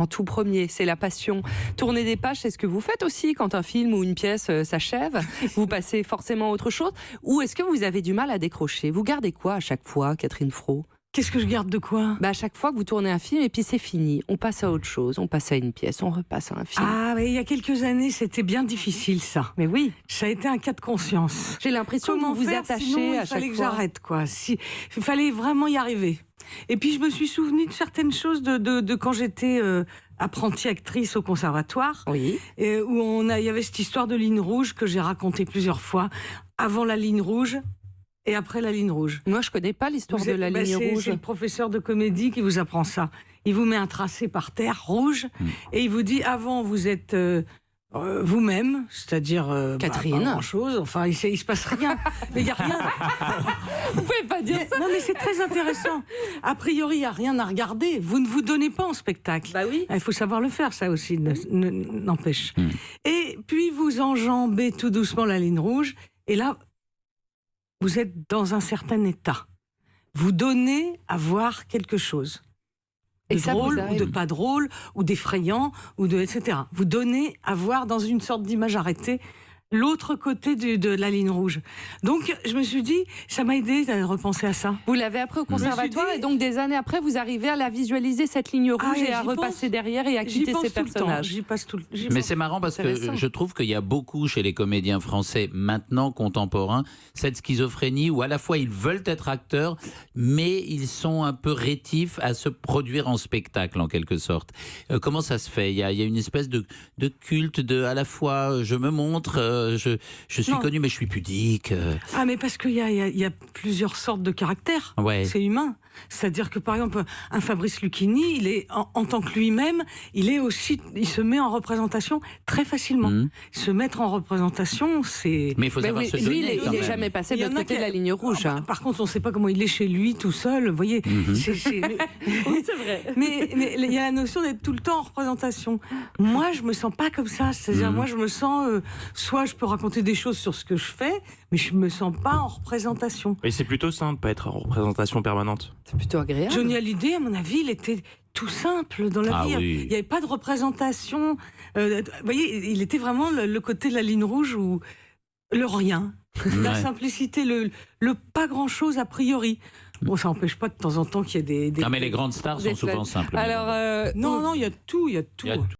En tout premier, c'est la passion. Tourner des pages, c'est ce que vous faites aussi quand un film ou une pièce s'achève. Vous passez forcément à autre chose. Ou est-ce que vous avez du mal à décrocher? Vous gardez quoi à chaque fois, Catherine Fro? Qu'est-ce que je garde de quoi? À chaque fois que vous tournez un film et puis c'est fini. On passe à autre chose, on passe à une pièce, on repasse à un film. Ah, mais il y a quelques années, c'était bien difficile ça. Mais oui, Ça a été un cas de conscience. j'ai l'impression que Comment vous vous faire, attachez sinon, à il fallait chaque que fois. j'arrête, quoi. Il fallait vraiment y arriver. Et puis je me suis souvenu de certaines choses de quand j'étais apprentie actrice au conservatoire, Oui. où il y avait cette histoire de ligne rouge que j'ai racontée plusieurs fois, avant la ligne rouge et après la ligne rouge. Moi, je connais pas l'histoire de la ligne rouge. C'est le professeur de comédie qui vous apprend ça. Il vous met un tracé par terre rouge et il vous dit avant vous êtes vous-même, c'est-à-dire Catherine. pas grand-chose. Enfin, il se passe rien. Mais il y a rien. Vous pouvez pas dire ça. Non, mais c'est très intéressant. A priori, il n'y a rien à regarder. Vous ne vous donnez pas en spectacle. Bah oui. Il faut savoir le faire, ça aussi, n'empêche. Et puis, vous enjambez tout doucement la ligne rouge. Et là, vous êtes dans un certain état. Vous donnez à voir quelque chose. Et De ça vous drôle, ou arrive? de pas drôle, ou d'effrayant, etc. Vous donnez à voir dans une sorte d'image arrêtée l'autre côté de la ligne rouge. Donc, je me suis dit, ça m'a aidé à repenser à ça. Vous l'avez appris au conservatoire dit- et donc des années après, vous arrivez à la visualiser, cette ligne rouge, et à j'y repasser pense. derrière et à J'y quitter pense ces tout le temps. personnages. J'y passe tout le Mais c'est marrant parce que Intéressant. je trouve qu'il y a beaucoup chez les comédiens français maintenant contemporains cette schizophrénie où à la fois ils veulent être acteurs mais ils sont un peu rétifs à se produire en spectacle en quelque sorte. Comment ça se fait? Il y a une espèce de culte de à la fois je me montre, je suis Non. connu mais je suis pudique. Ah, mais parce qu'il y a plusieurs sortes de caractères. Ouais. C'est humain. C'est-à-dire que, par exemple, un Fabrice Lucchini, il est, en tant que lui-même, il se met en représentation très facilement. Se mettre en représentation, c'est... Mais il faut savoir oui, se lui, donner il quand n'est même. jamais passé de Il y en l'autre a côté de qui- la ligne rouge. Ah, par contre, on ne sait pas comment il est chez lui, tout seul, vous voyez. Oui, c'est vrai. Mais il y a la notion d'être tout le temps en représentation. Moi, je me sens pas comme ça. C'est-à-dire, moi, je me sens... soit je peux raconter des choses sur ce que je fais, mais je me sens pas en représentation. Et c'est plutôt simple de pas être en représentation permanente. C'est plutôt agréable. Johnny Hallyday, à mon avis, il était tout simple dans la Ah vie. oui. Il n'y avait pas de représentation. Vous voyez, il était vraiment le côté de la ligne rouge où le rien, la Ouais. simplicité, le pas grand-chose a priori. Bon, ça n'empêche pas de temps en temps qu'il y ait des... Non mais les grandes stars sont Des souvent flèches. simples. Alors, Non, il y a tout, il y a tout. Il y a tout.